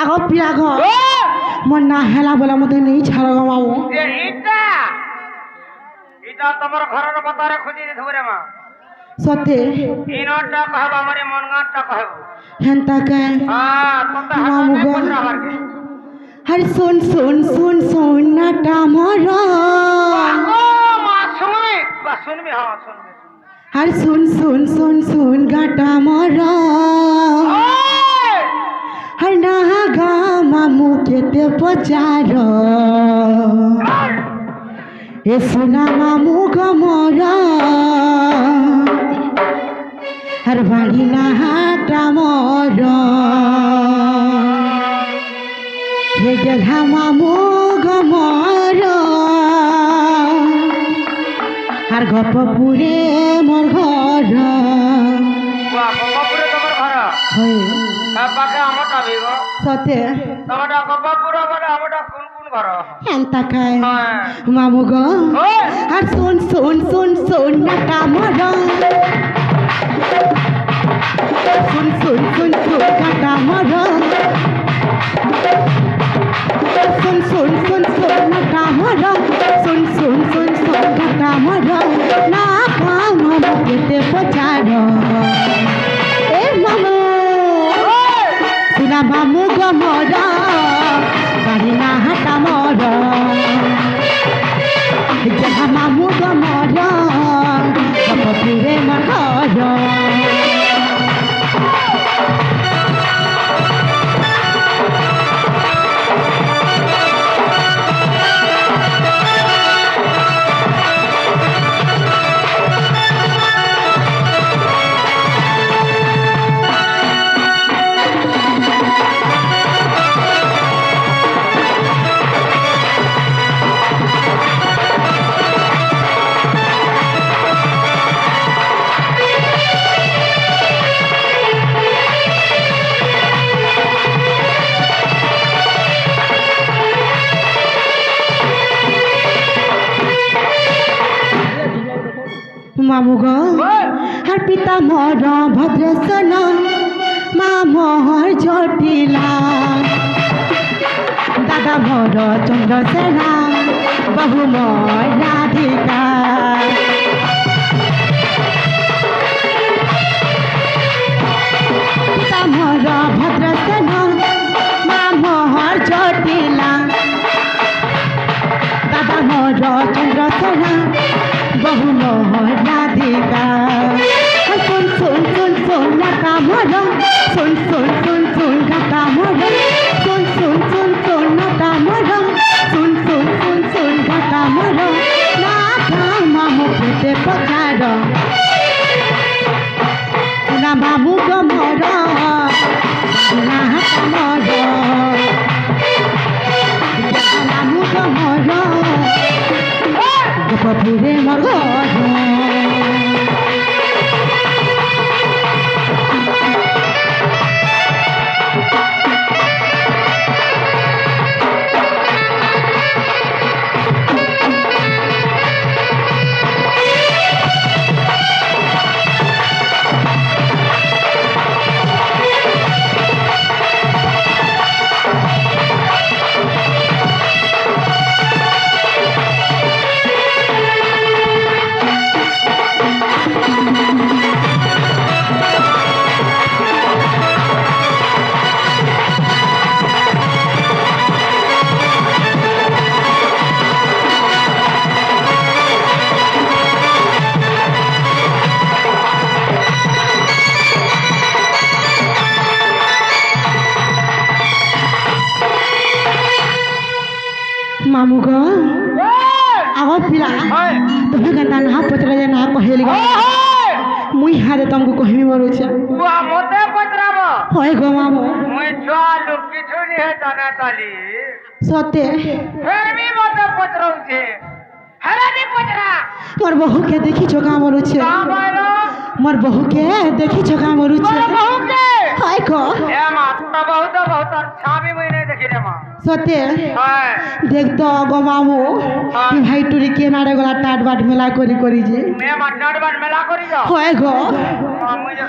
আগো পিলা গো মোর না হেলা বলা মতে নেই ছাড়ো গো মামু এটা এটা তোমার ঘরের বাতারে খুঁজি দিছ রে মা সতে ইনটা কহব আমারে মন গাঁটা কহব হেনতা কে তোতে মামু গো হরি শুন শুন শুন শুন নাটা মর মা শুনবি বা শুনবি হ্যাঁ শুনবি হরি শুন শুন শুন শুন গাটা মর हर नागा मामू केते पचार ए सुना मामू गमरा हर बाड़ी नहाटा मर हे जगह मामू गमर हर गपपुरे मोर घर গপপুরে তোমার ঘর হয় বাকে আমটা বিগো সতে তোমাটা গপপুরে বলে আমটা কোন কোন ঘর এন্তা খায় মামু গো আর শুন শুন শুন শুন নাটা মর শুন শুন শুন শুন নাটা মর শুন শুন শুন শুন নাটা মর শুন শুন শুন শুন নাটা মর না খা মামু কেতে পচার এ মামু সুনা মামু গমরা বাড়ি না হাটা মর যাহা মামু গমরা গপপুরে মর ঘর मामू गो हर पिता मोर भद्रेशन माँ मोहर जटिला दादा मोर चंद्रसेना बहु मोर राधिका पिता मोर भद्रेशन माँ मोहर जटिला दादा मोर चंद्रसेना बहु मोहर राधिका सुन सुन सुन सुन नाटा मर सुन सुन सुन सुन गाटा मर सुन सुन सुन सुन नाटा मर सुन सुन सुन सुन गाटा मर ना खा मामू केते पचार सुना मामू गमर सुना हाटा मर मामू गमर गपपुरे मोर घर मामू गो आवा पिला तुम्हें गंदा ना पचरा जे ना कहेली गो मुई हारे तुमको कहमी मरो छे बुआ मते पचराबो होय गो मामू मुई छुआ लोग किछु नि है जाना ताली सते फिर भी मते पचराउ छे हरा नि पचरा मोर बहू के देखी छोका मरो छे का बोलो मोर बहू के देखी छोका मरो छे मोर बहू के हाय गो ए मां तो बहुत अच्छा भी मुई नहीं देखी रे मां সতে হ্যাঁ দেখতো গো মামু কি ভাই টুরি কেনারে গলা টাট বাট মেলা করি যে মেয়ে মাঠার বান মেলা করি যাও হয় গো মুই যে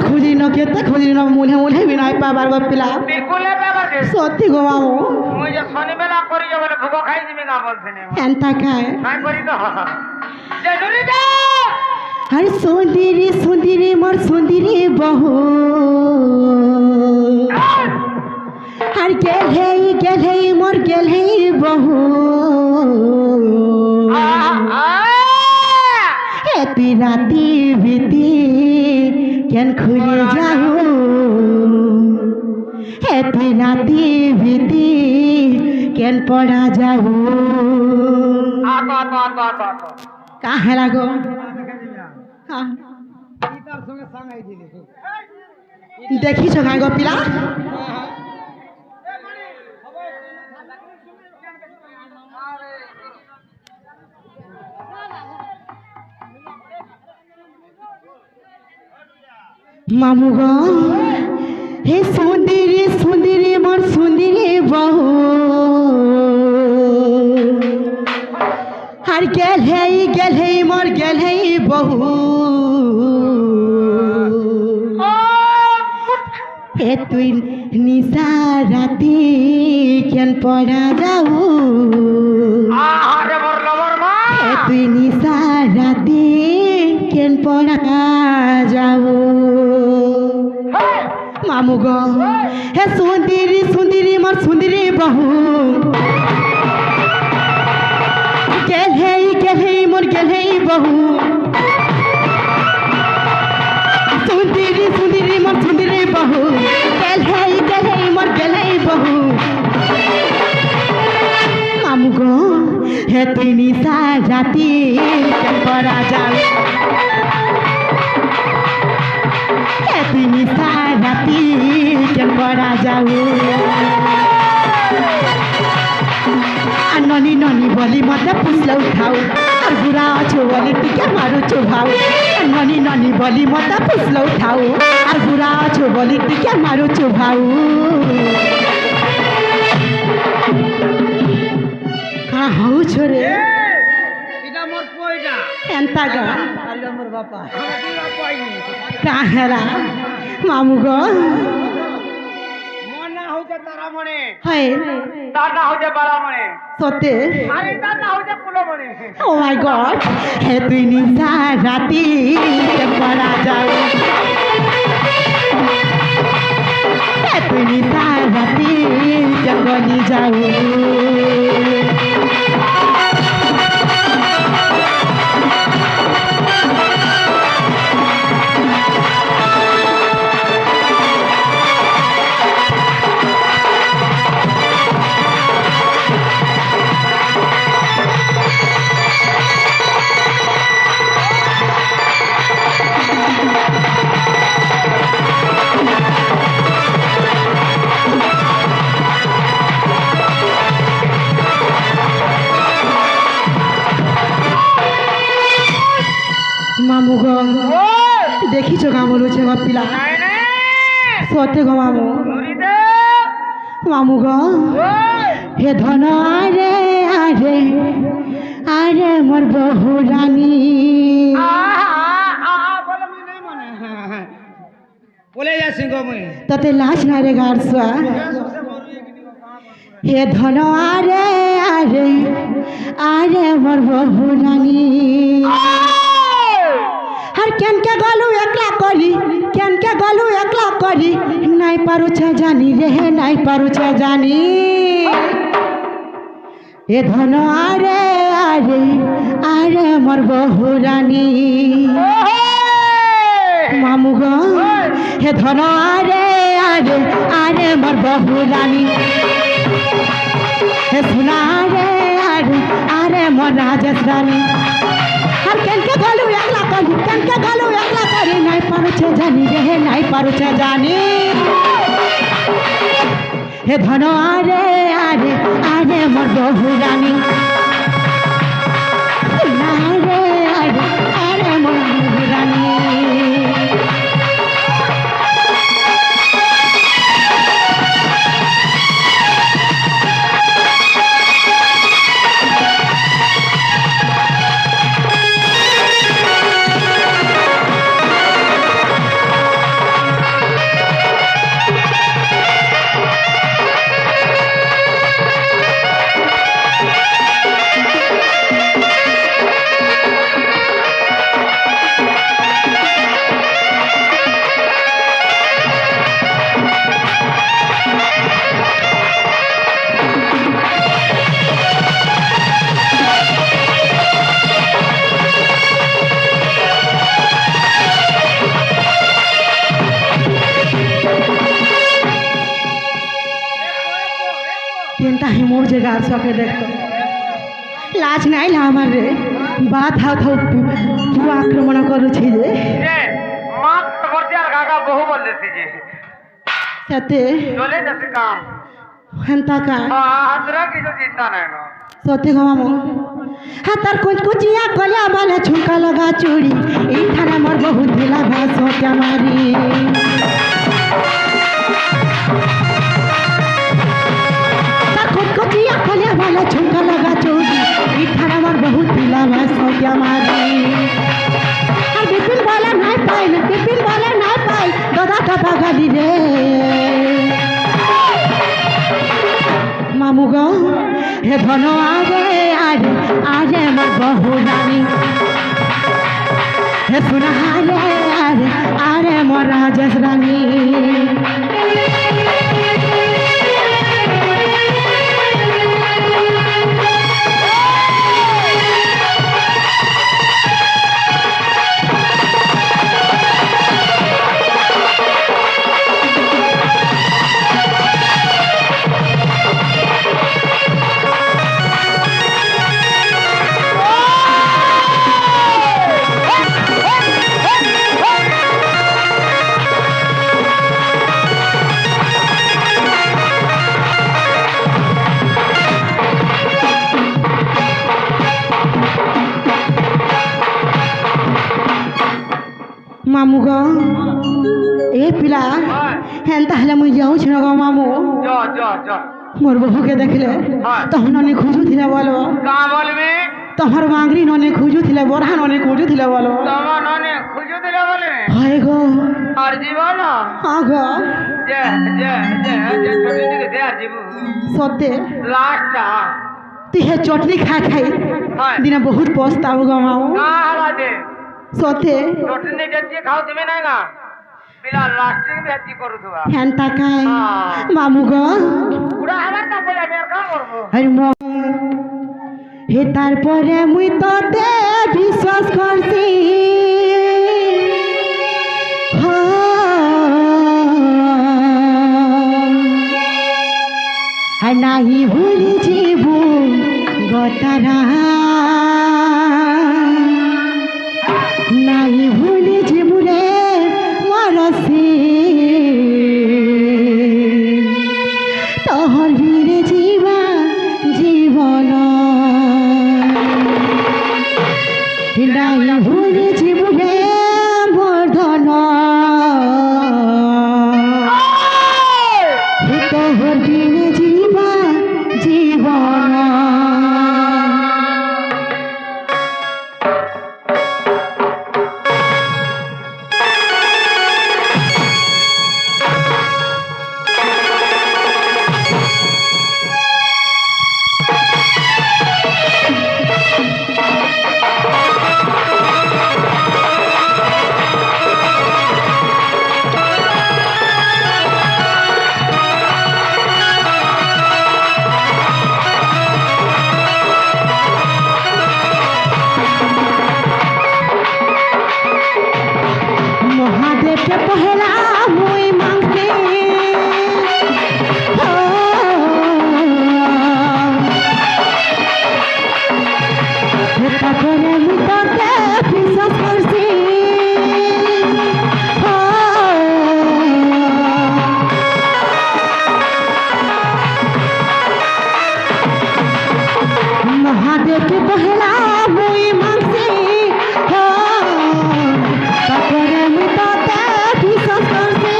শনি কেতে খুঁজি ন মুলে বিনাই পাবার গো পিলা বিলকুল হে বাবা দে সত্যি গো মামু মুই যে শনি মেলা করি যাও বলে ভুগো খাই দিবি না বলছিনি এনতা খায় নাই করি তো যে নুরি দে আর সুন্দরী মোর সুন্দরী বহু আর গেলেই মোর গেলেই বহু এতি রাতি বিতি কেন খুলে যাও এতি রাতি বিতি কেন পড়া যাও কাহে লাগো দেখিছ না গো পিলা মামু গো হে সুন্দরী মোর সুন্দরী বহু আর গেলেই মোর গেলেই বহু এ তুই নিশা রাতি কেন পড়া যাও আরে মোর লবর মা এ তুই নিশা রাতি কেন পড়া যাও মামু গো হে সুন্দরী মোর সুন্দরী বহু গেলেই মোর গেলেই বহু সুন্দরী মোর সুন্দরী বহু গেলেই মোর গেলেই বহু মামু গো হে তুই নিশা রাতি কেন পড়া যাও হে তুই নিশা রাতি কেন পড়া যাও আর ননি বলি মতে পুষলে উঠাও আর বুড়া আছো বলি টিকে মারুছো ভাও ননি বলি মতে পুষলে উঠাও আর বুড়া আছো বলি টিকে মারুছো ভাও হ্যাঁ হউ ছোরে এটা মোর কইটা এন্তা গা আরে মোর বাপা আমি কইনি কাহেরা মামু গো মন না হইতে তারা মনে হয় তার না হইতে পারা মনে সতে আরে তার না হইতে কুলো মনে ও মাই গড হে তুই নিশা রাতি কেন পড়া যাও হে তুই নিশা রাতি কেন গলি যাও মামু গো দেখিছ গা বলুছে গো পিলা নাই রে সতে গো মামু নুরি দে মামু গো হে ধন আরে মোর বহু রানী বলে মুই নাই মনে বলে যাচ্ছি গো মুই তাতে লাশ না রে গাড়ছুয়া হে ধন আরে মোর বহু রানী আর কেনকে গলু একলা করি নাই পারুছে জানি রে নাই পারুছে জানি এ ধন আরে মোর বহু রানী মামু গো হে ধন আরে মোর বহু রানী হে সোনা আরে মোর রাজেশ রানী আর কেনকে গলু একলা করি নাই পারুছে জানি রে নাই পারুছে জানি হে ধন আরে মোর বহু রানী আরে মোর বহু রানী কেনটা হি মোর জায়গার চোখে দেখতো লাজ নাই না আমার রে বা থাও থাও পুরো আক্রমণ করেছি যে যে মা করতে আর কাকা বহু বলতেছি যে সাথে চলে যাচ্ছে কাম হেনতা কা হাতরা কিছু চিন্তা নাই না সত্যি গো মামু হ্যাঁ তার কুচকুচিয়া কলিয়া বালা ঝুমকা লগা চুড়ি এইখানে আমার বহু দিলা ভাস মারি তার কুচকুচিয়া কলিয়া বালা ঝুমকা লগা চুড়ি এইখানে আমার বহু দিলা ভাস মারি আর বিপিন বলে নাই পাই না বিপিন বলে নাই পাই দাদা টাপা গালি রে মামু গো হে ধন আরে আরে আরে আমার বহু রানী হে শোনা আরে আরে আরে মোর রাজেশ রানী মামু গো এ পিলা হ্যাঁ তাহলে মুই যাউছি না গো মামু জ জ জ মোর বহুকে দেখলে তখন অনেক খুঁজুছিলে বলো কা বলবি তোমার বাঙরি ননে খুঁজুছিলে বড়া ননে খুঁজুছিলে বলো তোমার ননে খুঁজে দিলে বলে হয় গো আর জীবন হ্যাঁ গো যে যে যে যে ছোট দিকে দে আর জীবন সত্যি লাস্টটা তুই হে চটনি খাই খাই দিনে বহুত পস্তাব গো মামু কা হালা দে সত্যি চটনি যেতে খাও তুমি না না পিলা লাস্টে বেতি করু তুবা হ্যান তাকায় মামু গো পুরা আমার তা বলে আমি আর কা করব আরে ম হে তারপরে মুই তোতে বিশ্বাস করছি আর নাহি ভুলি জীবু গতারা নাহি ভুলি জীবু রে মরসি তোহর বীরে জীবা জীবন নাই ভুলি জীবু রে বর্ধন তোহর বীরে জীবা জীবন महादेव के पहला हुई मांगते करे मिटते বিশ্বাস করছি महादेव के पहला हुई मांगते তারপরে মিটাতে বিশ্বাস করছি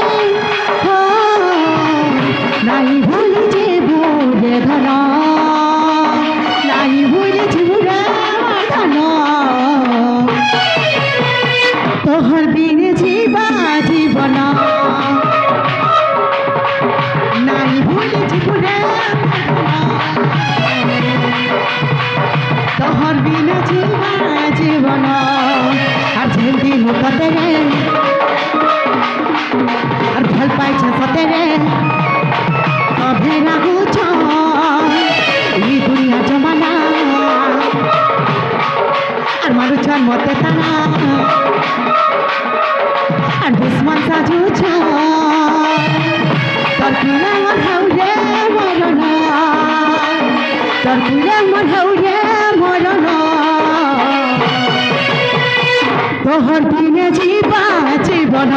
নাই ভুলি জীবু রে ধন নাই ভুলি জীবু রে ধন তোহর বিনে জীবা জীবন নাই ভুলি জীবু রে তোহর বিনে জীবা জীবন আর ঝেলদি মুখতে রে আর ভাল পাইছে সতে রে সভে রাগুছ এই দুনিয়া জমানা আর মারুছন মতে তারা আর দুশ্মন সাজুছ তোর কিনা আমার হাউরে মরনা তুলে মোর হেউরে মরণ তোহর দিনে জীবা জীবন